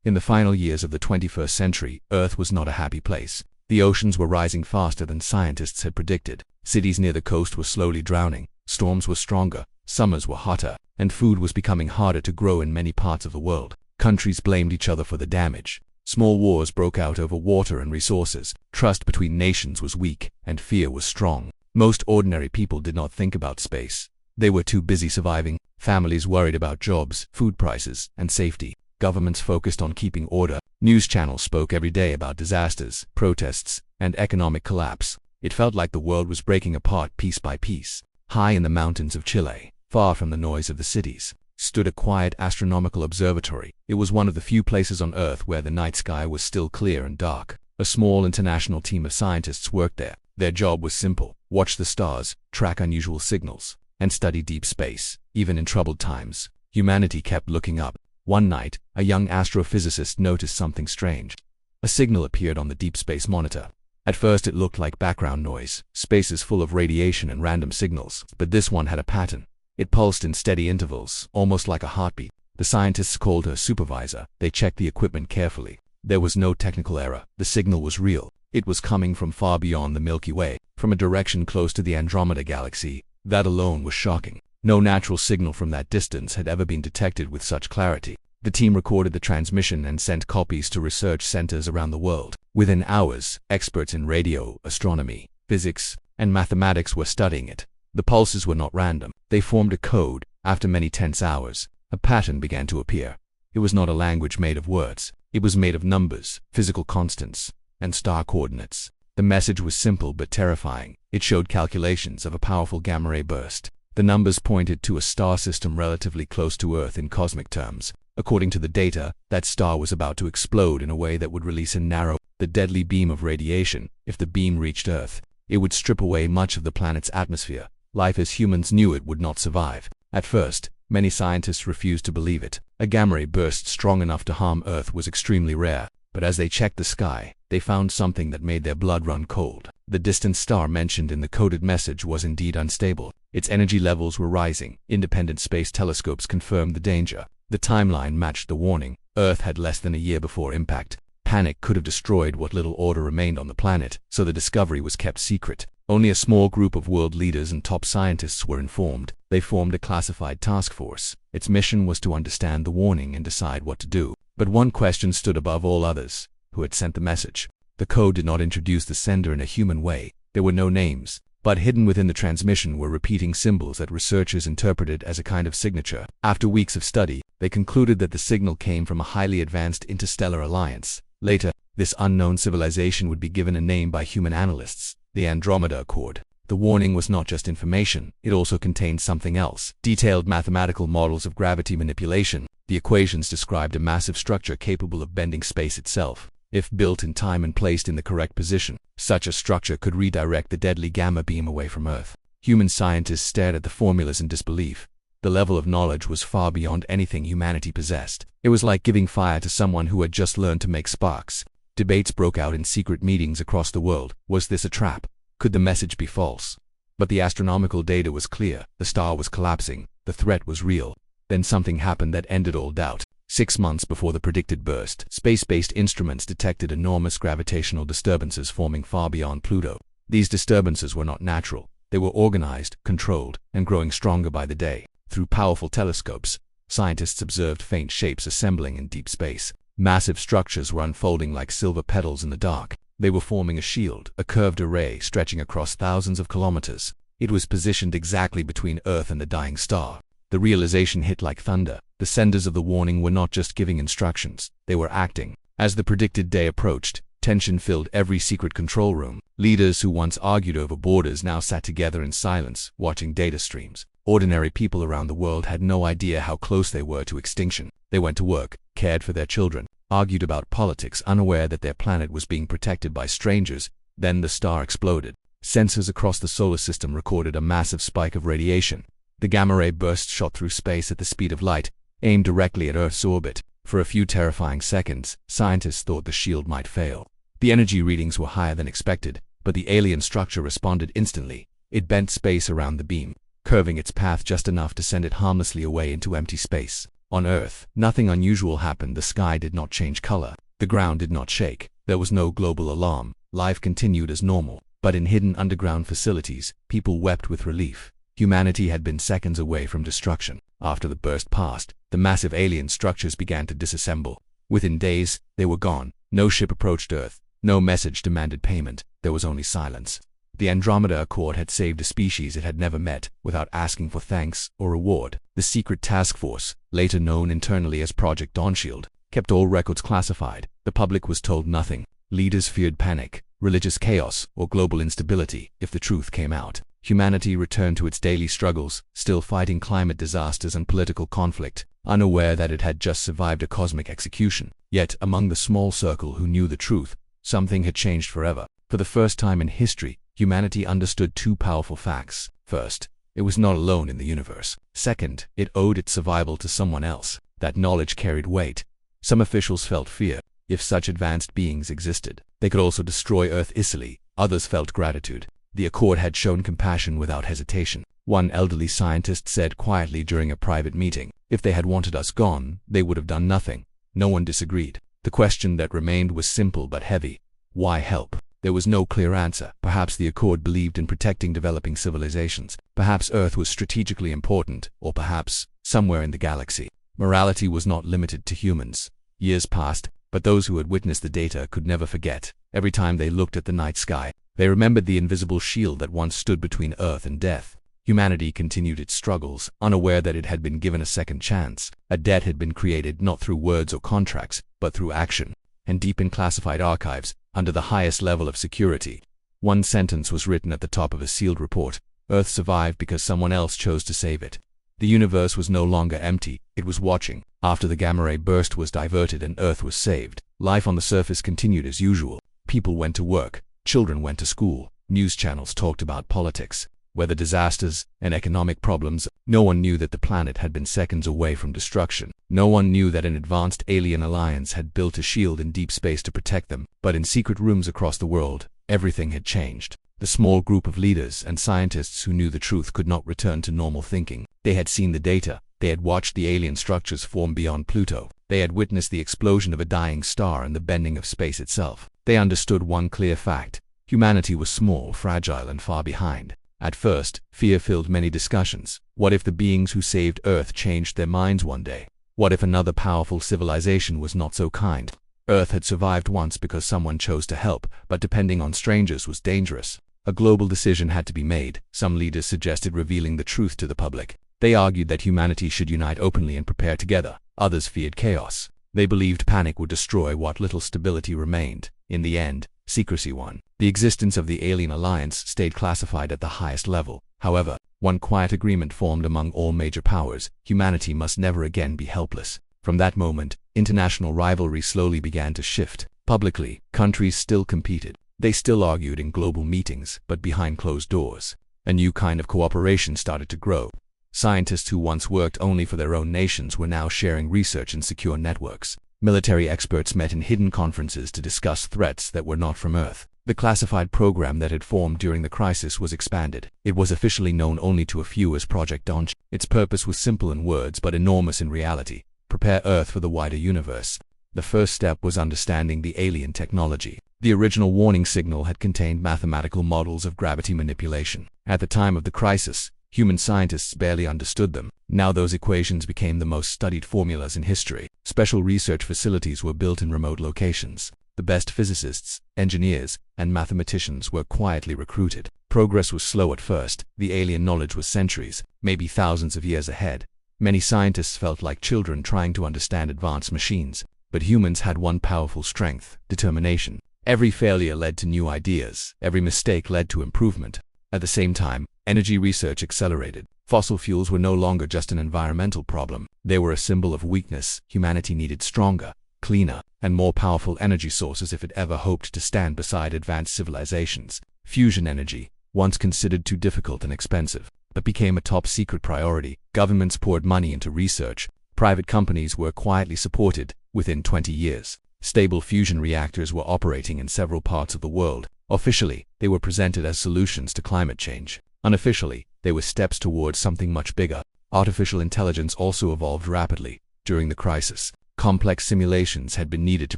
In the final years of the 21st century, Earth was not a happy place. The oceans were rising faster than scientists had predicted. Cities near the coast were slowly drowning. Storms were stronger, summers were hotter, and food was becoming harder to grow in many parts of the world. Countries blamed each other for the damage. Small wars broke out over water and resources. Trust between nations was weak, and fear was strong. Most ordinary people did not think about space. They were too busy surviving. Families worried about jobs, food prices, and safety. Governments focused on keeping order. News channels spoke every day about disasters, protests, and economic collapse. It felt like the world was breaking apart piece by piece. High in the mountains of Chile, far from the noise of the cities, stood a quiet astronomical observatory. It was one of the few places on Earth where the night sky was still clear and dark. A small international team of scientists worked there. Their job was simple: watch the stars, track unusual signals, and study deep space. Even in troubled times, humanity kept looking up. One night, a young astrophysicist noticed something strange. A signal appeared on the deep space monitor. At first it looked like background noise. Space is full of radiation and random signals, but this one had a pattern. It pulsed in steady intervals, almost like a heartbeat. The scientists called her supervisor. They checked the equipment carefully. There was no technical error. The signal was real. It was coming from far beyond the Milky Way, from a direction close to the Andromeda galaxy. That alone was shocking. No natural signal from that distance had ever been detected with such clarity. The team recorded the transmission and sent copies to research centers around the world. Within hours, experts in radio, astronomy, physics, and mathematics were studying it. The pulses were not random. They formed a code. After many tense hours, a pattern began to appear. It was not a language made of words. It was made of numbers, physical constants, and star coordinates. The message was simple but terrifying. It showed calculations of a powerful gamma-ray burst. The numbers pointed to a star system relatively close to Earth in cosmic terms. According to the data, that star was about to explode in a way that would release a narrow, deadly beam of radiation. If the beam reached Earth, it would strip away much of the planet's atmosphere. Life as humans knew it would not survive. At first, many scientists refused to believe it. A gamma-ray burst strong enough to harm Earth was extremely rare. But as they checked the sky, they found something that made their blood run cold. The distant star mentioned in the coded message was indeed unstable. Its energy levels were rising. Independent space telescopes confirmed the danger. The timeline matched the warning. Earth had less than a year before impact. Panic could have destroyed what little order remained on the planet, so the discovery was kept secret. Only a small group of world leaders and top scientists were informed. They formed a classified task force. Its mission was to understand the warning and decide what to do. But one question stood above all others: who had sent the message? The code did not introduce the sender in a human way. There were no names, but hidden within the transmission were repeating symbols that researchers interpreted as a kind of signature. After weeks of study, they concluded that the signal came from a highly advanced interstellar alliance. Later, this unknown civilization would be given a name by human analysts: the Andromeda Accord. The warning was not just information, it also contained something else: detailed mathematical models of gravity manipulation. The equations described a massive structure capable of bending space itself. If built in time and placed in the correct position, such a structure could redirect the deadly gamma beam away from Earth. Human scientists stared at the formulas in disbelief. The level of knowledge was far beyond anything humanity possessed. It was like giving fire to someone who had just learned to make sparks. Debates broke out in secret meetings across the world. Was this a trap? Could the message be false? But the astronomical data was clear. The star was collapsing. The threat was real. Then something happened that ended all doubt. 6 months before the predicted burst, space-based instruments detected enormous gravitational disturbances forming far beyond Pluto. These disturbances were not natural. They were organized, controlled, and growing stronger by the day. Through powerful telescopes, scientists observed faint shapes assembling in deep space. Massive structures were unfolding like silver petals in the dark. They were forming a shield, a curved array stretching across thousands of kilometers. It was positioned exactly between Earth and the dying star. The realization hit like thunder. The senders of the warning were not just giving instructions, they were acting. As the predicted day approached, tension filled every secret control room. Leaders who once argued over borders now sat together in silence, watching data streams. Ordinary people around the world had no idea how close they were to extinction. They went to work, cared for their children, argued about politics, unaware that their planet was being protected by strangers. Then the star exploded. Sensors across the solar system recorded a massive spike of radiation. The gamma-ray burst shot through space at the speed of light, aimed directly at Earth's orbit. For a few terrifying seconds, scientists thought the shield might fail. The energy readings were higher than expected, but the alien structure responded instantly. It bent space around the beam, curving its path just enough to send it harmlessly away into empty space. On Earth, nothing unusual happened. The sky did not change color. The ground did not shake. There was no global alarm. Life continued as normal. But in hidden underground facilities, people wept with relief. Humanity had been seconds away from destruction. After the burst passed, the massive alien structures began to disassemble. Within days, they were gone. No ship approached Earth. No message demanded payment. There was only silence. The Andromeda Accord had saved a species it had never met without asking for thanks or reward. The secret task force, later known internally as Project Dawnshield, kept all records classified. The public was told nothing. Leaders feared panic, religious chaos, or global instability if the truth came out. Humanity returned to its daily struggles, still fighting climate disasters and political conflict, unaware that it had just survived a cosmic execution. Yet, among the small circle who knew the truth, something had changed forever. For the first time in history, humanity understood two powerful facts. First, it was not alone in the universe. Second, it owed its survival to someone else. That knowledge carried weight. Some officials felt fear. If such advanced beings existed, they could also destroy Earth easily. Others felt gratitude. The Accord had shown compassion without hesitation. One elderly scientist said quietly during a private meeting, "If they had wanted us gone, they would have done nothing." No one disagreed. The question that remained was simple but heavy. Why help? There was no clear answer. Perhaps the Accord believed in protecting developing civilizations. Perhaps Earth was strategically important, or perhaps somewhere in the galaxy. Morality was not limited to humans. Years passed, but those who had witnessed the data could never forget. Every time they looked at the night sky, they remembered the invisible shield that once stood between Earth and death. Humanity continued its struggles, unaware that it had been given a second chance. A debt had been created not through words or contracts, but through action. And deep in classified archives, under the highest level of security, one sentence was written at the top of a sealed report: Earth survived because someone else chose to save it. The universe was no longer empty, it was watching. After the gamma ray burst was diverted and Earth was saved, life on the surface continued as usual. People went to work, children went to school, news channels talked about politics, weather disasters, and economic problems. No one knew that the planet had been seconds away from destruction. No one knew that an advanced alien alliance had built a shield in deep space to protect them. But in secret rooms across the world, everything had changed. The small group of leaders and scientists who knew the truth could not return to normal thinking. They had seen the data. They had watched the alien structures form beyond Pluto. They had witnessed the explosion of a dying star and the bending of space itself. They understood one clear fact: humanity was small, fragile, and far behind. At first, fear filled many discussions. What if the beings who saved Earth changed their minds one day? What if another powerful civilization was not so kind? Earth had survived once because someone chose to help, but depending on strangers was dangerous. A global decision had to be made. Some leaders suggested revealing the truth to the public. They argued that humanity should unite openly and prepare together. Others feared chaos. They believed panic would destroy what little stability remained. In the end, secrecy won. The existence of the alien alliance stayed classified at the highest level. However, one quiet agreement formed among all major powers: humanity must never again be helpless. From that moment, international rivalry slowly began to shift. Publicly, countries still competed. They still argued in global meetings, but behind closed doors. A new kind of cooperation started to grow. Scientists who once worked only for their own nations were now sharing research in secure networks. Military experts met in hidden conferences to discuss threats that were not from Earth. The classified program that had formed during the crisis was expanded. It was officially known only to a few as Project Dawnshield. Its purpose was simple in words but enormous in reality: prepare Earth for the wider universe. The first step was understanding the alien technology. The original warning signal had contained mathematical models of gravity manipulation. At the time of the crisis, human scientists barely understood them. Now those equations became the most studied formulas in history. Special research facilities were built in remote locations. The best physicists, engineers, and mathematicians were quietly recruited. Progress was slow at first. The alien knowledge was centuries, maybe thousands of years ahead. Many scientists felt like children trying to understand advanced machines. But humans had one powerful strength: determination. Every failure led to new ideas. Every mistake led to improvement. At the same time, energy research accelerated. Fossil fuels were no longer just an environmental problem. They were a symbol of weakness. Humanity needed stronger, cleaner, and more powerful energy sources if it ever hoped to stand beside advanced civilizations. Fusion energy, once considered too difficult and expensive, but became a top-secret priority. Governments poured money into research. Private companies were quietly supported. Within 20 years, stable fusion reactors were operating in several parts of the world. Officially, they were presented as solutions to climate change. Unofficially, they were steps towards something much bigger. Artificial intelligence also evolved rapidly. During the crisis, complex simulations had been needed to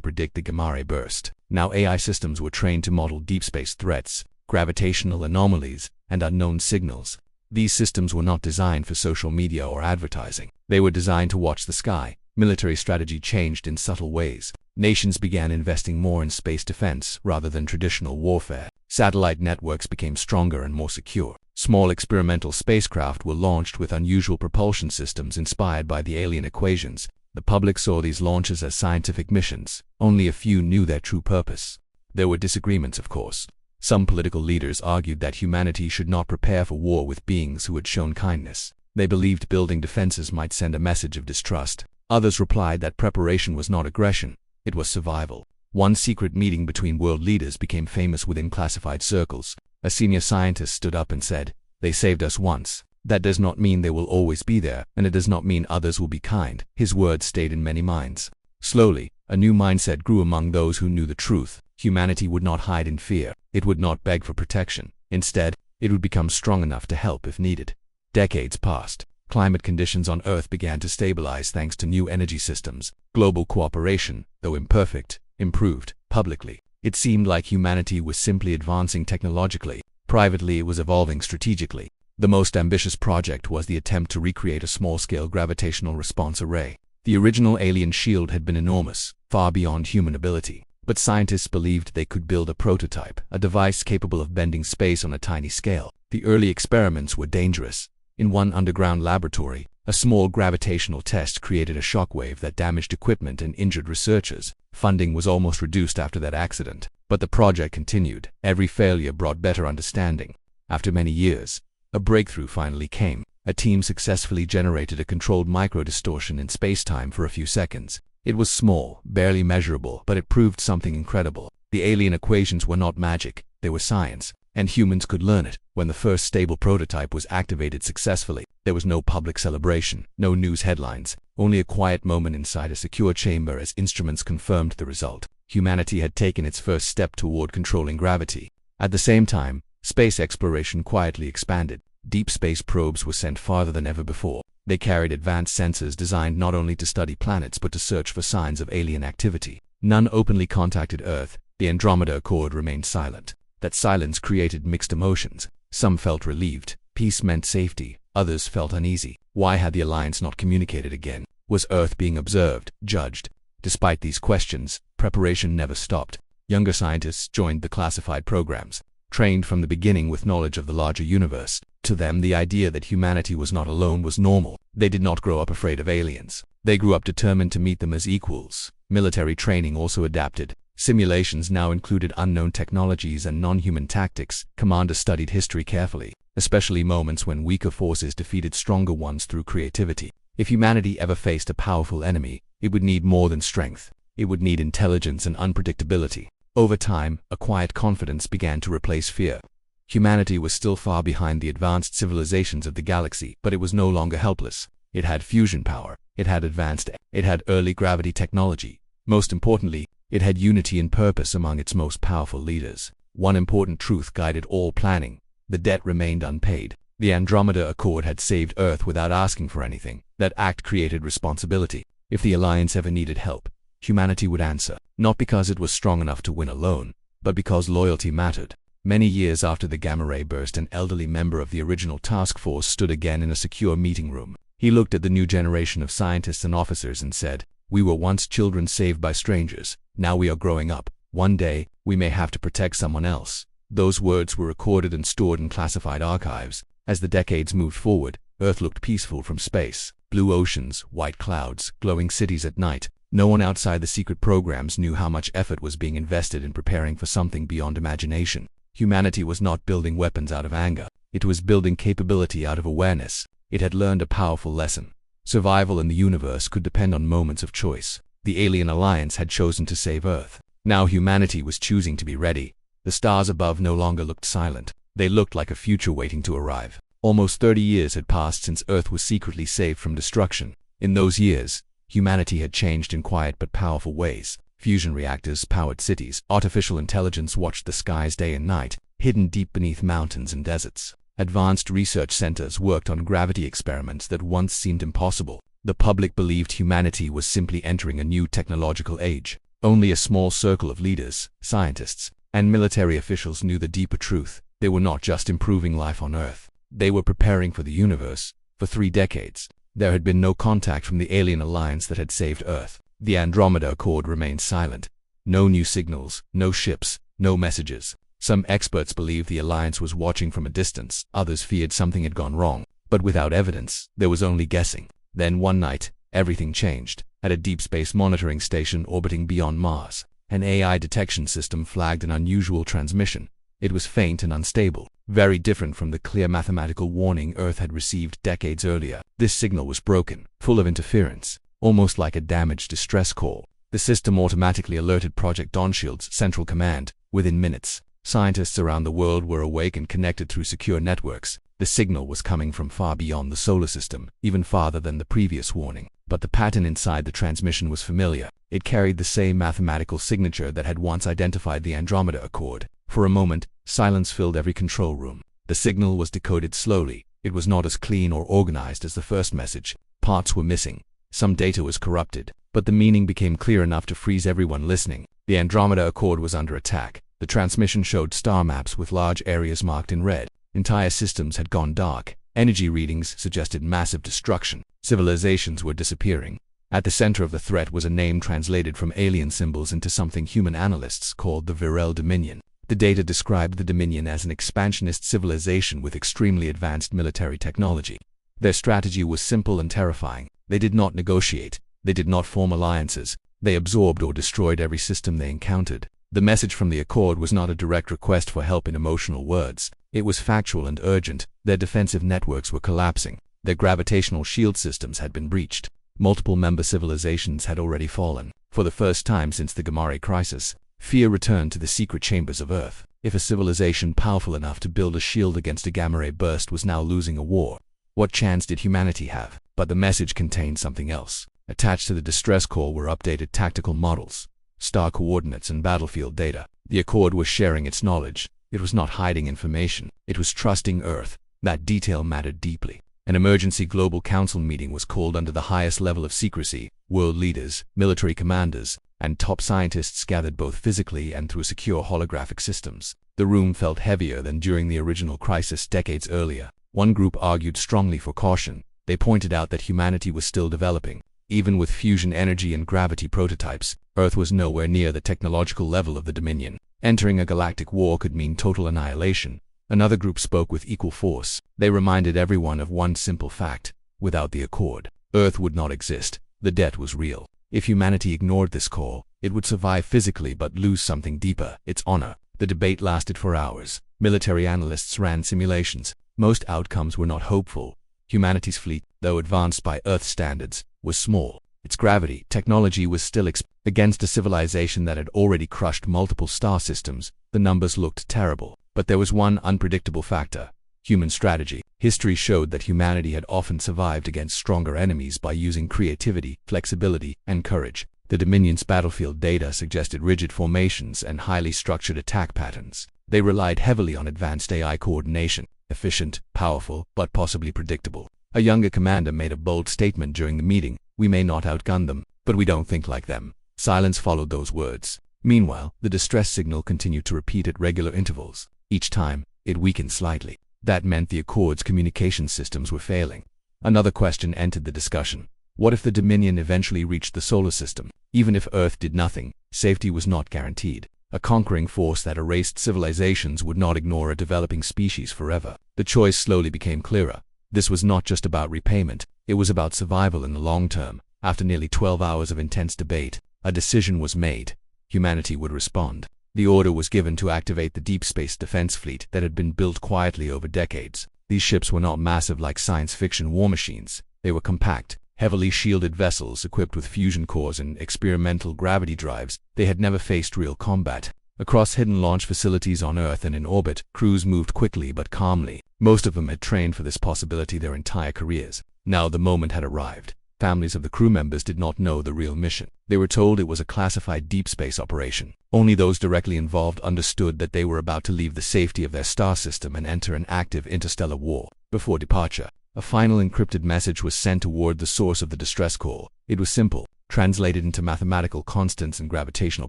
predict the gamma ray burst. Now AI systems were trained to model deep space threats, gravitational anomalies, and unknown signals. These systems were not designed for social media or advertising. They were designed to watch the sky. Military strategy changed in subtle ways. Nations began investing more in space defense rather than traditional warfare. Satellite networks became stronger and more secure. Small experimental spacecraft were launched with unusual propulsion systems inspired by the alien equations. The public saw these launches as scientific missions. Only a few knew their true purpose. There were disagreements, of course. Some political leaders argued that humanity should not prepare for war with beings who had shown kindness. They believed building defenses might send a message of distrust. Others replied that preparation was not aggression, it was survival. One secret meeting between world leaders became famous within classified circles. A senior scientist stood up and said, "They saved us once. That does not mean they will always be there, and it does not mean others will be kind." His words stayed in many minds. Slowly, a new mindset grew among those who knew the truth. Humanity would not hide in fear. It would not beg for protection. Instead, it would become strong enough to help if needed. Decades passed. Climate conditions on Earth began to stabilize thanks to new energy systems. Global cooperation, though imperfect, improved. Publicly, it seemed like humanity was simply advancing technologically. Privately, it was evolving strategically. The most ambitious project was the attempt to recreate a small-scale gravitational response array. The original alien shield had been enormous, far beyond human ability. But scientists believed they could build a prototype, a device capable of bending space on a tiny scale. The early experiments were dangerous. In one underground laboratory, a small gravitational test created a shockwave that damaged equipment and injured researchers. Funding was almost reduced after that accident, but the project continued. Every failure brought better understanding. After many years, a breakthrough finally came. A team successfully generated a controlled microdistortion in space-time for a few seconds. It was small, barely measurable, but it proved something incredible. The alien equations were not magic, they were science, and humans could learn it. When the first stable prototype was activated successfully, there was no public celebration, no news headlines, only a quiet moment inside a secure chamber as instruments confirmed the result. Humanity had taken its first step toward controlling gravity. At the same time, space exploration quietly expanded. Deep space probes were sent farther than ever before. They carried advanced sensors designed not only to study planets but to search for signs of alien activity. None openly contacted Earth. The Andromeda Accord remained silent. That silence created mixed emotions. Some felt relieved. Peace meant safety. Others felt uneasy. Why had the Alliance not communicated again? Was Earth being observed, judged? Despite these questions, preparation never stopped. Younger scientists joined the classified programs, trained from the beginning with knowledge of the larger universe. To them, the idea that humanity was not alone was normal. They did not grow up afraid of aliens. They grew up determined to meet them as equals. Military training also adapted. Simulations now included unknown technologies and non-human tactics. Commanders studied history carefully, especially moments when weaker forces defeated stronger ones through creativity. If humanity ever faced a powerful enemy, it would need more than strength. It would need intelligence and unpredictability. Over time, a quiet confidence began to replace fear. Humanity was still far behind the advanced civilizations of the galaxy, but it was no longer helpless. It had fusion power. It had early gravity technology. Most importantly, it had unity and purpose among its most powerful leaders. One important truth guided all planning. The debt remained unpaid. The Andromeda Accord had saved Earth without asking for anything. That act created responsibility. If the Alliance ever needed help, humanity would answer, not because it was strong enough to win alone, but because loyalty mattered. Many years after the gamma ray burst, an elderly member of the original task force stood again in a secure meeting room. He looked at the new generation of scientists and officers and said, "We were once children saved by strangers. Now we are growing up. One day, we may have to protect someone else." Those words were recorded and stored in classified archives. As the decades moved forward, Earth looked peaceful from space. Blue oceans, white clouds, glowing cities at night. No one outside the secret programs knew how much effort was being invested in preparing for something beyond imagination. Humanity was not building weapons out of anger. It was building capability out of awareness. It had learned a powerful lesson. Survival in the universe could depend on moments of choice. The alien alliance had chosen to save Earth. Now humanity was choosing to be ready. The stars above no longer looked silent. They looked like a future waiting to arrive. Almost 30 years had passed since Earth was secretly saved from destruction. In those years, humanity had changed in quiet but powerful ways. Fusion reactors powered cities. Artificial intelligence watched the skies day and night, hidden deep beneath mountains and deserts. Advanced research centers worked on gravity experiments that once seemed impossible. The public believed humanity was simply entering a new technological age. Only a small circle of leaders, scientists, and military officials knew the deeper truth. They were not just improving life on Earth. They were preparing for the universe. For 3 decades, there had been no contact from the alien alliance that had saved Earth. The Andromeda Accord remained silent. No new signals, no ships, no messages. Some experts believed the alliance was watching from a distance. Others feared something had gone wrong. But without evidence, there was only guessing. Then one night, everything changed. At a deep space monitoring station orbiting beyond Mars, an AI detection system flagged an unusual transmission. It was faint and unstable, very different from the clear mathematical warning Earth had received decades earlier. This signal was broken, full of interference, almost like a damaged distress call. The system automatically alerted Project Dawnshield's Central Command. Within minutes, scientists around the world were awake and connected through secure networks. The signal was coming from far beyond the solar system, even farther than the previous warning. But the pattern inside the transmission was familiar. It carried the same mathematical signature that had once identified the Andromeda Accord. For a moment, silence filled every control room. The signal was decoded slowly. It was not as clean or organized as the first message. Parts were missing. Some data was corrupted. But the meaning became clear enough to freeze everyone listening. The Andromeda Accord was under attack. The transmission showed star maps with large areas marked in red. Entire systems had gone dark. Energy readings suggested massive destruction. Civilizations were disappearing. At the center of the threat was a name translated from alien symbols into something human analysts called the Viral Dominion. The data described the Dominion as an expansionist civilization with extremely advanced military technology. Their strategy was simple and terrifying. They did not negotiate. They did not form alliances. They absorbed or destroyed every system they encountered. The message from the Accord was not a direct request for help in emotional words. It was factual and urgent. Their defensive networks were collapsing. Their gravitational shield systems had been breached. Multiple member civilizations had already fallen. For the first time since the Gamma crisis, fear returned to the secret chambers of Earth. If a civilization powerful enough to build a shield against a gamma ray burst was now losing a war, what chance did humanity have? But the message contained something else. Attached to the distress call were updated tactical models, star coordinates, and battlefield data. The Accord was sharing its knowledge. It was not hiding information. It was trusting Earth. That detail mattered deeply. An emergency global council meeting was called under the highest level of secrecy. World leaders, military commanders, and top scientists gathered both physically and through secure holographic systems. The room felt heavier than during the original crisis decades earlier. One group argued strongly for caution. They pointed out that humanity was still developing. Even with fusion energy and gravity prototypes, Earth was nowhere near the technological level of the Dominion. Entering a galactic war could mean total annihilation. Another group spoke with equal force. They reminded everyone of one simple fact. Without the Accord, Earth would not exist. The debt was real. If humanity ignored this call, it would survive physically but lose something deeper, its honor. The debate lasted for hours. Military analysts ran simulations. Most outcomes were not hopeful. Humanity's fleet, though advanced by Earth standards, was small. Its gravity technology was still against a civilization that had already crushed multiple star systems. The numbers looked terrible. But there was one unpredictable factor: human strategy. History showed that humanity had often survived against stronger enemies by using creativity, flexibility, and courage. The Dominion's battlefield data suggested rigid formations and highly structured attack patterns. They relied heavily on advanced AI coordination, efficient, powerful, but possibly predictable. A younger commander made a bold statement during the meeting: "We may not outgun them, but we don't think like them." Silence followed those words. Meanwhile, the distress signal continued to repeat at regular intervals. Each time, it weakened slightly. That meant the Accord's communication systems were failing. Another question entered the discussion. What if the Dominion eventually reached the solar system? Even if Earth did nothing, safety was not guaranteed. A conquering force that erased civilizations would not ignore a developing species forever. The choice slowly became clearer. This was not just about repayment. It was about survival in the long term. After nearly 12 hours of intense debate, a decision was made. Humanity would respond. The order was given to activate the deep space defense fleet that had been built quietly over decades. These ships were not massive like science fiction war machines. They were compact, heavily shielded vessels equipped with fusion cores and experimental gravity drives. They had never faced real combat. Across hidden launch facilities on Earth and in orbit, crews moved quickly but calmly. Most of them had trained for this possibility their entire careers. Now the moment had arrived. Families of the crew members did not know the real mission. They were told it was a classified deep space operation. Only those directly involved understood that they were about to leave the safety of their star system and enter an active interstellar war. Before departure, A final encrypted message was sent toward the source of the distress call. It was simple, translated into mathematical constants and gravitational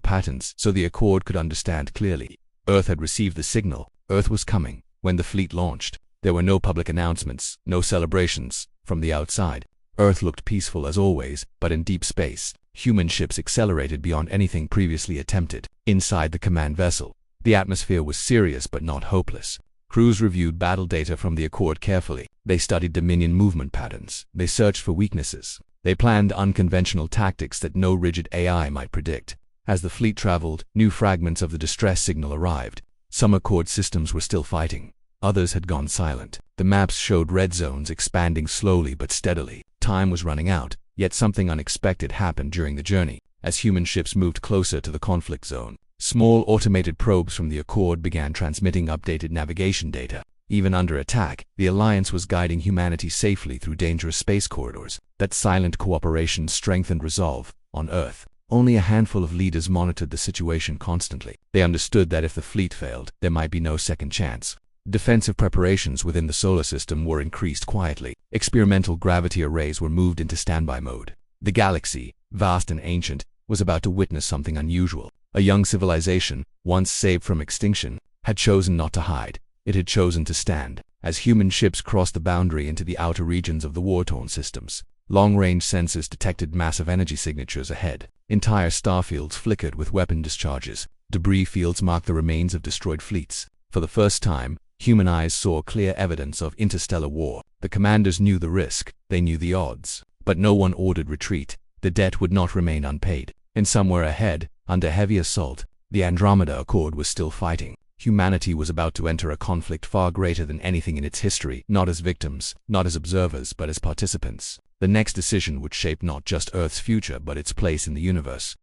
patterns so the Accord could understand clearly. Earth had received the signal. Earth was coming. When the fleet launched, there were no public announcements, no celebrations. From the outside, Earth looked peaceful as always, but in deep space, human ships accelerated beyond anything previously attempted. Inside the command vessel, the atmosphere was serious but not hopeless. Crews reviewed battle data from the Accord carefully. They studied Dominion movement patterns. They searched for weaknesses. They planned unconventional tactics that no rigid AI might predict. As the fleet traveled, new fragments of the distress signal arrived. Some Accord systems were still fighting. Others had gone silent. The maps showed red zones expanding slowly but steadily. Time was running out, yet something unexpected happened during the journey. As human ships moved closer to the conflict zone, small automated probes from the Accord began transmitting updated navigation data. Even under attack, the Alliance was guiding humanity safely through dangerous space corridors. That silent cooperation strengthened resolve. On Earth, only a handful of leaders monitored the situation constantly. They understood that if the fleet failed, there might be no second chance. Defensive preparations within the solar system were increased quietly. Experimental gravity arrays were moved into standby mode. The galaxy, vast and ancient, was about to witness something unusual. A young civilization, once saved from extinction, had chosen not to hide. It had chosen to stand. As human ships crossed the boundary into the outer regions of the war-torn systems, long-range sensors detected massive energy signatures ahead. Entire starfields flickered with weapon discharges. Debris fields marked the remains of destroyed fleets. For the first time, human eyes saw clear evidence of interstellar war. The commanders knew the risk. They knew the odds. But no one ordered retreat. The debt would not remain unpaid. And somewhere ahead, under heavy assault, the Andromeda Accord was still fighting. Humanity was about to enter a conflict far greater than anything in its history, not as victims, not as observers, but as participants. The next decision would shape not just Earth's future, but its place in the universe.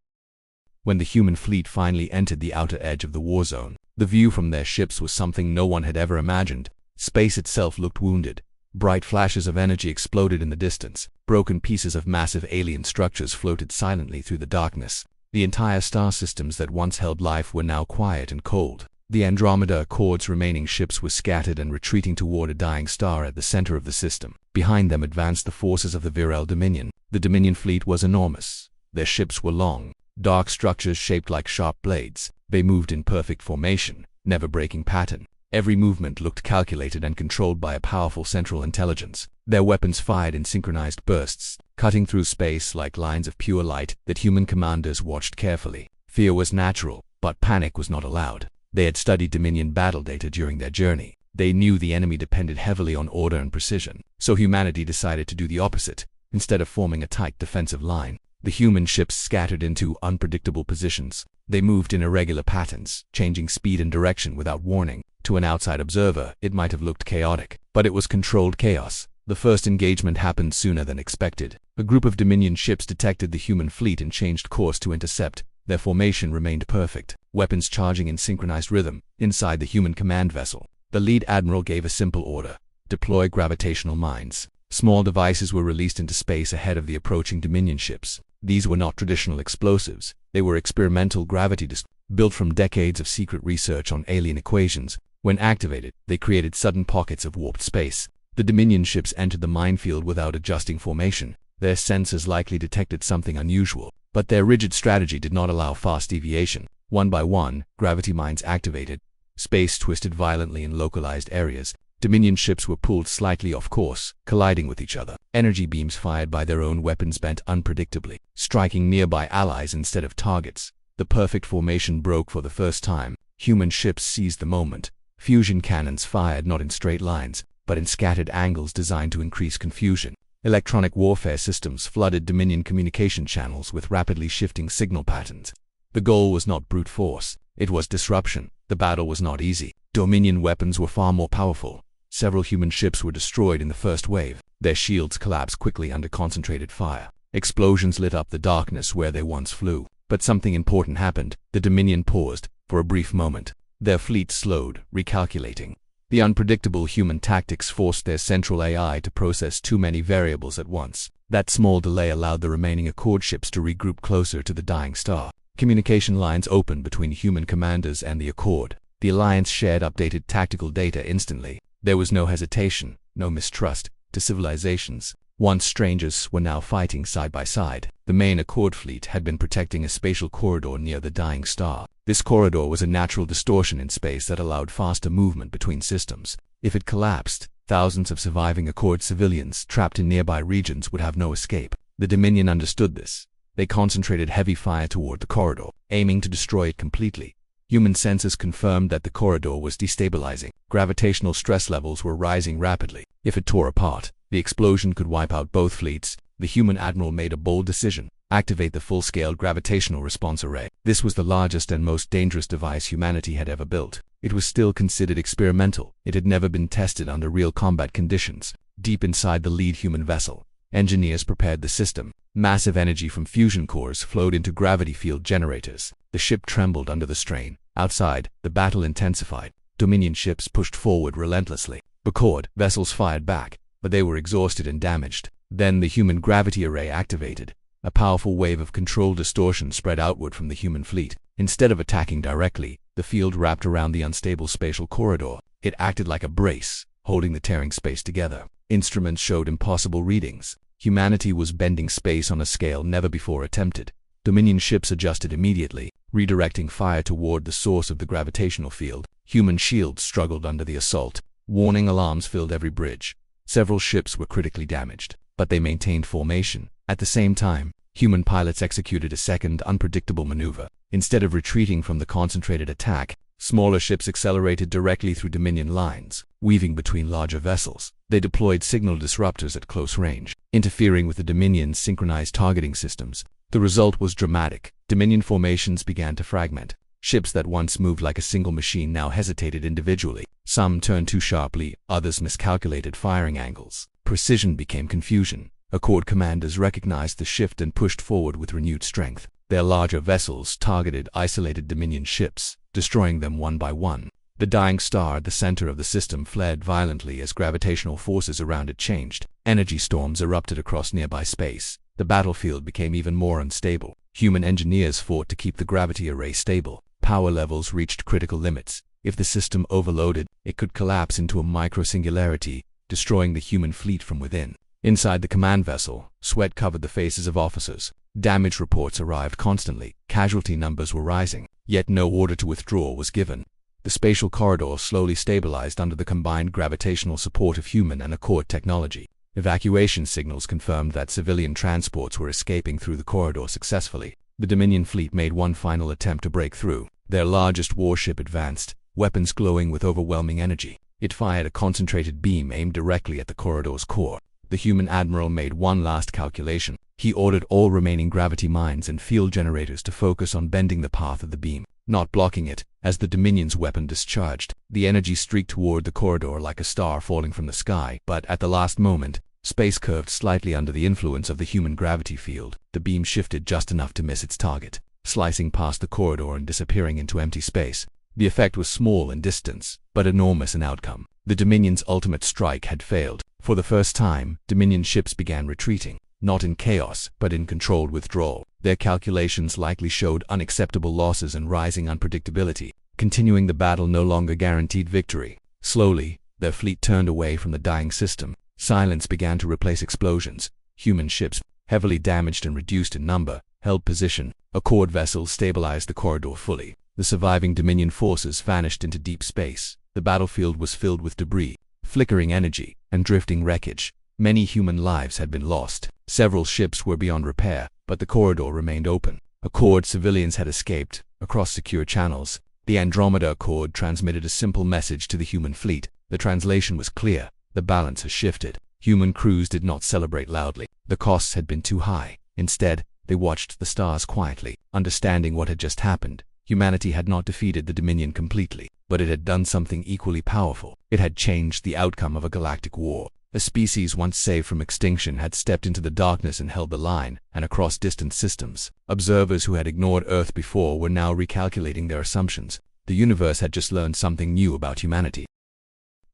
When the human fleet finally entered the outer edge of the war zone, the view from their ships was something no one had ever imagined. Space itself looked wounded. Bright flashes of energy exploded in the distance. Broken pieces of massive alien structures floated silently through the darkness. The entire star systems that once held life were now quiet and cold. The Andromeda Accord's remaining ships were scattered and retreating toward a dying star at the center of the system. Behind them advanced the forces of the Virile Dominion. The Dominion fleet was enormous. Their ships were long, dark structures shaped like sharp blades. They moved in perfect formation, never breaking pattern. Every movement looked calculated and controlled by a powerful central intelligence. Their weapons fired in synchronized bursts, cutting through space like lines of pure light that human commanders watched carefully. Fear was natural, but panic was not allowed. They had studied Dominion battle data during their journey. They knew the enemy depended heavily on order and precision. So humanity decided to do the opposite. Instead of forming a tight defensive line, the human ships scattered into unpredictable positions. They moved in irregular patterns, changing speed and direction without warning. To an outside observer, it might have looked chaotic, but it was controlled chaos. The first engagement happened sooner than expected. A group of Dominion ships detected the human fleet and changed course to intercept. Their formation remained perfect, weapons charging in synchronized rhythm. Inside the human command vessel, the lead admiral gave a simple order: deploy gravitational mines. Small devices were released into space ahead of the approaching Dominion ships. These were not traditional explosives. They were experimental gravity discs, built from decades of secret research on alien equations. When activated, they created sudden pockets of warped space. The Dominion ships entered the minefield without adjusting formation. Their sensors likely detected something unusual, but their rigid strategy did not allow fast deviation. One by one, gravity mines activated. Space twisted violently in localized areas. Dominion ships were pulled slightly off course, colliding with each other. Energy beams fired by their own weapons bent unpredictably, striking nearby allies instead of targets. The perfect formation broke for the first time. Human ships seized the moment. Fusion cannons fired not in straight lines, but in scattered angles designed to increase confusion. Electronic warfare systems flooded Dominion communication channels with rapidly shifting signal patterns. The goal was not brute force, it was disruption. The battle was not easy. Dominion weapons were far more powerful. Several human ships were destroyed in the first wave. Their shields collapsed quickly under concentrated fire. Explosions lit up the darkness where they once flew. But something important happened. The Dominion paused for a brief moment. Their fleet slowed, recalculating. The unpredictable human tactics forced their central AI to process too many variables at once. That small delay allowed the remaining Accord ships to regroup closer to the dying star. Communication lines opened between human commanders and the Accord. The Alliance shared updated tactical data instantly. There was no hesitation, no mistrust. to civilizations. Once strangers were now fighting side by side. The main Accord fleet had been protecting a spatial corridor near the dying star. This corridor was a natural distortion in space that allowed faster movement between systems. If it collapsed, thousands of surviving Accord civilians trapped in nearby regions would have no escape. The Dominion understood this. They concentrated heavy fire toward the corridor, aiming to destroy it completely. Human sensors confirmed that the corridor was destabilizing. Gravitational stress levels were rising rapidly. If it tore apart, the explosion could wipe out both fleets. The human admiral made a bold decision: activate the full-scale gravitational response array. This was the largest and most dangerous device humanity had ever built. It was still considered experimental. It had never been tested under real combat conditions. Deep inside the lead human vessel, engineers prepared the system. Massive energy from fusion cores flowed into gravity field generators. The ship trembled under the strain. Outside, the battle intensified. Dominion ships pushed forward relentlessly. Accord vessels fired back, but they were exhausted and damaged. Then the human gravity array activated. A powerful wave of controlled distortion spread outward from the human fleet. Instead of attacking directly, the field wrapped around the unstable spatial corridor. It acted like a brace, holding the tearing space together. Instruments showed impossible readings. Humanity was bending space on a scale never before attempted. Dominion ships adjusted immediately, redirecting fire toward the source of the gravitational field. Human shields struggled under the assault. Warning alarms filled every bridge. Several ships were critically damaged, but they maintained formation. At the same time, human pilots executed a second unpredictable maneuver. Instead of retreating from the concentrated attack, smaller ships accelerated directly through Dominion lines, weaving between larger vessels. They deployed signal disruptors at close range, interfering with the Dominion's synchronized targeting systems. The result was dramatic. Dominion formations began to fragment. Ships that once moved like a single machine now hesitated individually. Some turned too sharply, others miscalculated firing angles. Precision became confusion. Accord commanders recognized the shift and pushed forward with renewed strength. Their larger vessels targeted isolated Dominion ships, destroying them one by one. The dying star at the center of the system fled violently as gravitational forces around it changed. Energy storms erupted across nearby space. The battlefield became even more unstable. Human engineers fought to keep the gravity array stable. Power levels reached critical limits. If the system overloaded, it could collapse into a micro-singularity, destroying the human fleet from within. Inside the command vessel, sweat covered the faces of officers. Damage reports arrived constantly. Casualty numbers were rising, yet no order to withdraw was given. The spatial corridor slowly stabilized under the combined gravitational support of human and Accord technology. Evacuation signals confirmed that civilian transports were escaping through the corridor successfully. The Dominion fleet made one final attempt to break through. Their largest warship advanced, weapons glowing with overwhelming energy. It fired a concentrated beam aimed directly at the corridor's core. The human admiral made one last calculation. He ordered all remaining gravity mines and field generators to focus on bending the path of the beam, not blocking it. As the Dominion's weapon discharged, the energy streaked toward the corridor like a star falling from the sky. But at the last moment, space curved slightly under the influence of the human gravity field. The beam shifted just enough to miss its target, slicing past the corridor and disappearing into empty space. The effect was small in distance, but enormous in outcome. The Dominion's ultimate strike had failed. For the first time, Dominion ships began retreating, not in chaos, but in controlled withdrawal. Their calculations likely showed unacceptable losses and rising unpredictability. Continuing the battle no longer guaranteed victory. Slowly, their fleet turned away from the dying system. Silence began to replace explosions. Human ships, heavily damaged and reduced in number, held position. Accord vessels stabilized the corridor fully. The surviving Dominion forces vanished into deep space. The battlefield was filled with debris, flickering energy, and drifting wreckage. Many human lives had been lost. Several ships were beyond repair, but the corridor remained open. Accord civilians had escaped. Across secure channels, the Andromeda Accord transmitted a simple message to the human fleet. The translation was clear: the balance has shifted. Human crews did not celebrate loudly. The costs had been too high. Instead, they watched the stars quietly, understanding what had just happened. Humanity had not defeated the Dominion completely, but it had done something equally powerful. It had changed the outcome of a galactic war. A species once saved from extinction had stepped into the darkness and held the line, and across distant systems. Observers who had ignored Earth before were now recalculating their assumptions. The universe had just learned something new about humanity.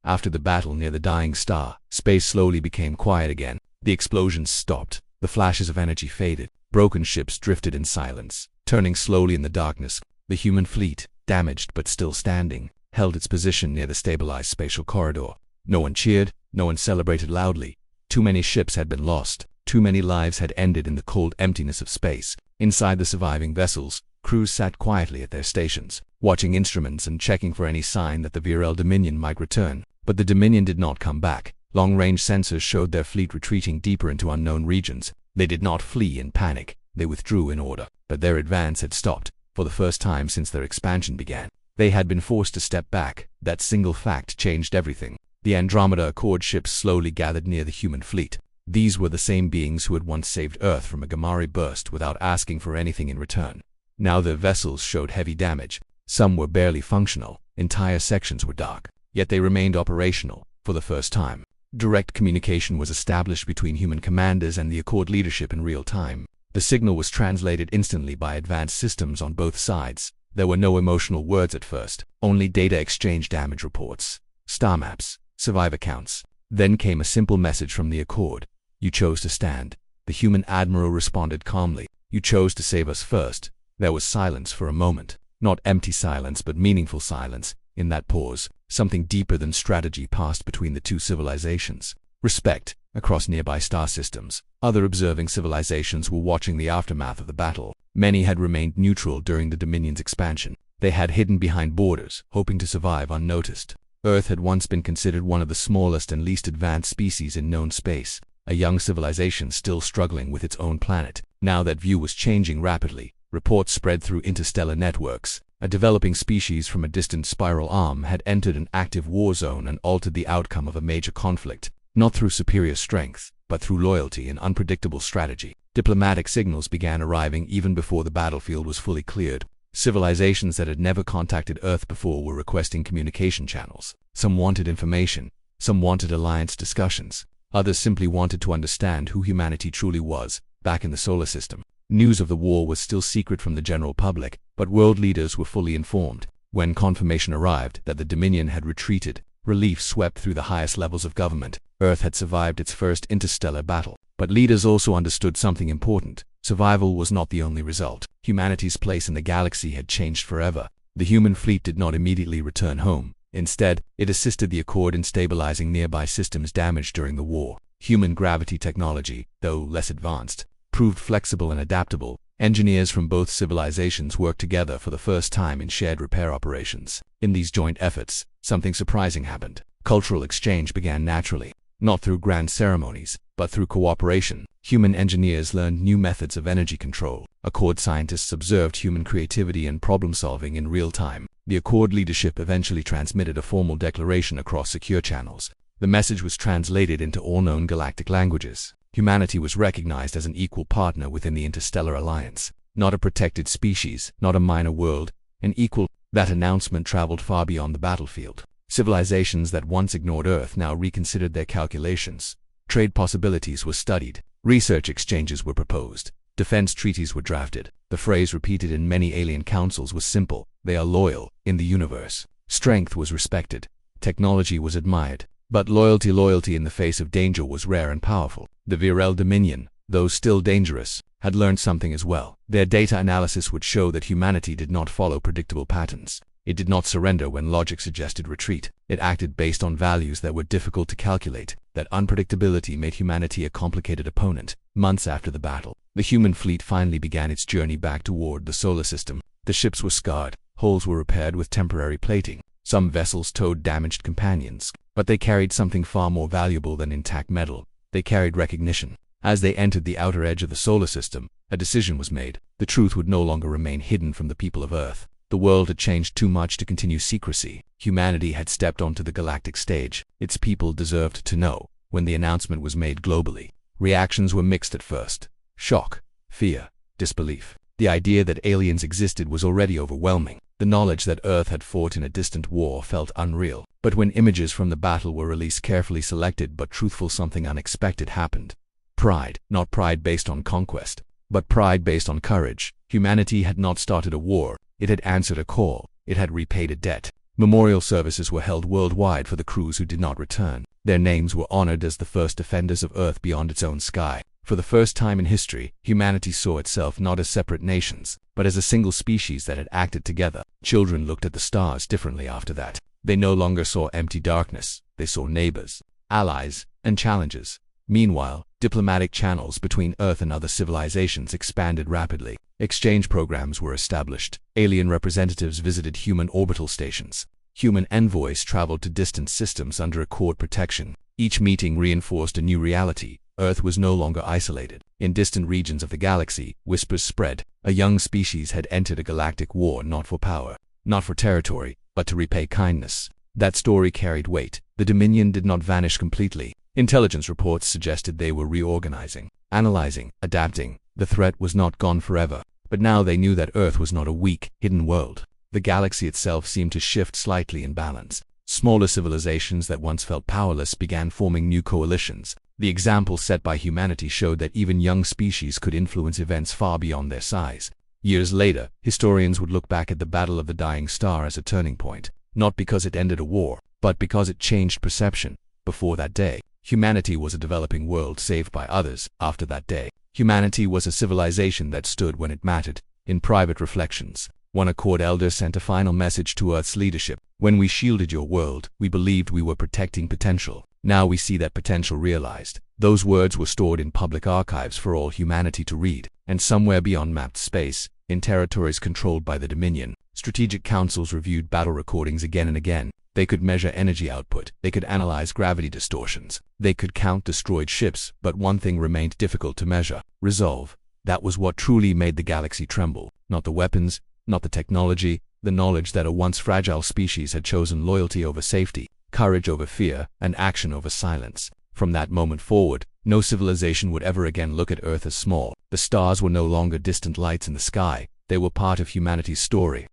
After the battle near the dying star, space slowly became quiet again. The explosions stopped. The flashes of energy faded. Broken ships drifted in silence, turning slowly in the darkness. The human fleet, damaged but still standing, held its position near the stabilized spatial corridor. No one cheered, no one celebrated loudly. Too many ships had been lost. Too many lives had ended in the cold emptiness of space. Inside the surviving vessels, crews sat quietly at their stations, watching instruments and checking for any sign that the Viral Dominion might return. But the Dominion did not come back. Long-range sensors showed their fleet retreating deeper into unknown regions. They did not flee in panic. They withdrew in order. But their advance had stopped. For the first time since their expansion began, they had been forced to step back. That single fact changed everything. The Andromeda Accord ships slowly gathered near the human fleet. These were the same beings who had once saved Earth from a Gamari burst without asking for anything in return. Now their vessels showed heavy damage. Some were barely functional. Entire sections were dark. Yet they remained operational. For the first time, direct communication was established between human commanders and the Accord leadership in real time. The signal was translated instantly by advanced systems on both sides. There were no emotional words at first, only data exchange, damage reports, star maps, survivor counts. Then came a simple message from the Accord. You chose to stand. The human admiral responded calmly. You chose to save us first. There was silence for a moment. Not empty silence, but meaningful silence. In that pause, something deeper than strategy passed between the two civilizations. Respect. Across nearby star systems, other observing civilizations were watching the aftermath of the battle. Many had remained neutral during the Dominion's expansion. They had hidden behind borders, hoping to survive unnoticed. Earth had once been considered one of the smallest and least advanced species in known space, a young civilization still struggling with its own planet. Now that view was changing rapidly. Reports spread through interstellar networks. A developing species from a distant spiral arm had entered an active war zone and altered the outcome of a major conflict. Not through superior strength, but through loyalty and unpredictable strategy. Diplomatic signals began arriving even before the battlefield was fully cleared. Civilizations that had never contacted Earth before were requesting communication channels. Some wanted information, some wanted alliance discussions, others simply wanted to understand who humanity truly was, back in the solar system. News of the war was still secret from the general public, but world leaders were fully informed. When confirmation arrived that the Dominion had retreated, relief swept through the highest levels of government. Earth had survived its first interstellar battle. But leaders also understood something important. Survival was not the only result. Humanity's place in the galaxy had changed forever. The human fleet did not immediately return home. Instead, it assisted the Accord in stabilizing nearby systems damaged during the war. Human gravity technology, though less advanced, proved flexible and adaptable. Engineers from both civilizations worked together for the first time in shared repair operations. In these joint efforts, something surprising happened. Cultural exchange began naturally, not through grand ceremonies, but through cooperation. Human engineers learned new methods of energy control. Accord scientists observed human creativity and problem-solving in real time. The Accord leadership eventually transmitted a formal declaration across secure channels. The message was translated into all known galactic languages. Humanity was recognized as an equal partner within the Interstellar Alliance. Not a protected species, not a minor world, an equal. That announcement traveled far beyond the battlefield. Civilizations that once ignored Earth now reconsidered their calculations. Trade possibilities were studied. Research exchanges were proposed. Defense treaties were drafted. The phrase repeated in many alien councils was simple: they are loyal in the universe. Strength was respected. Technology was admired. But loyalty in the face of danger was rare and powerful. The Viral Dominion, though still dangerous, had learned something as well. Their data analysis would show that humanity did not follow predictable patterns. It did not surrender when logic suggested retreat. It acted based on values that were difficult to calculate. That unpredictability made humanity a complicated opponent. Months after the battle, the human fleet finally began its journey back toward the solar system. The ships were scarred. Holes were repaired with temporary plating. Some vessels towed damaged companions. But they carried something far more valuable than intact metal. They carried recognition. As they entered the outer edge of the solar system, a decision was made. The truth would no longer remain hidden from the people of Earth. The world had changed too much to continue secrecy. Humanity had stepped onto the galactic stage. Its people deserved to know. When the announcement was made globally, reactions were mixed at first. Shock, fear, disbelief. The idea that aliens existed was already overwhelming. The knowledge that Earth had fought in a distant war felt unreal. But when images from the battle were released, carefully selected but truthful, something unexpected happened. Pride. Not pride based on conquest, but pride based on courage. Humanity had not started a war. It had answered a call. It had repaid a debt. Memorial services were held worldwide for the crews who did not return. Their names were honored as the first defenders of Earth beyond its own sky. For the first time in history, humanity saw itself not as separate nations, but as a single species that had acted together. Children looked at the stars differently after that. They no longer saw empty darkness. They saw neighbors, allies, and challengers. Meanwhile, diplomatic channels between Earth and other civilizations expanded rapidly. Exchange programs were established. Alien representatives visited human orbital stations. Human envoys traveled to distant systems under Accord protection. Each meeting reinforced a new reality. Earth was no longer isolated. In distant regions of the galaxy, whispers spread. A young species had entered a galactic war not for power, not for territory, but to repay kindness. That story carried weight. The Dominion did not vanish completely. Intelligence reports suggested they were reorganizing, analyzing, adapting. The threat was not gone forever. But now they knew that Earth was not a weak, hidden world. The galaxy itself seemed to shift slightly in balance. Smaller civilizations that once felt powerless began forming new coalitions. The example set by humanity showed that even young species could influence events far beyond their size. Years later, historians would look back at the Battle of the Dying Star as a turning point, not because it ended a war, but because it changed perception. Before that day, humanity was a developing world saved by others. After that day, humanity was a civilization that stood when it mattered. In private reflections, one Accord elder sent a final message to Earth's leadership. When we shielded your world, we believed we were protecting potential. Now we see that potential realized. Those words were stored in public archives for all humanity to read. And somewhere beyond mapped space, in territories controlled by the Dominion, strategic councils reviewed battle recordings again and again. They could measure energy output. They could analyze gravity distortions. They could count destroyed ships. But one thing remained difficult to measure: resolve. That was what truly made the galaxy tremble. Not the weapons, not the technology, the knowledge that a once fragile species had chosen loyalty over safety, courage over fear, and action over silence. From that moment forward, no civilization would ever again look at Earth as small. The stars were no longer distant lights in the sky. They were part of humanity's story.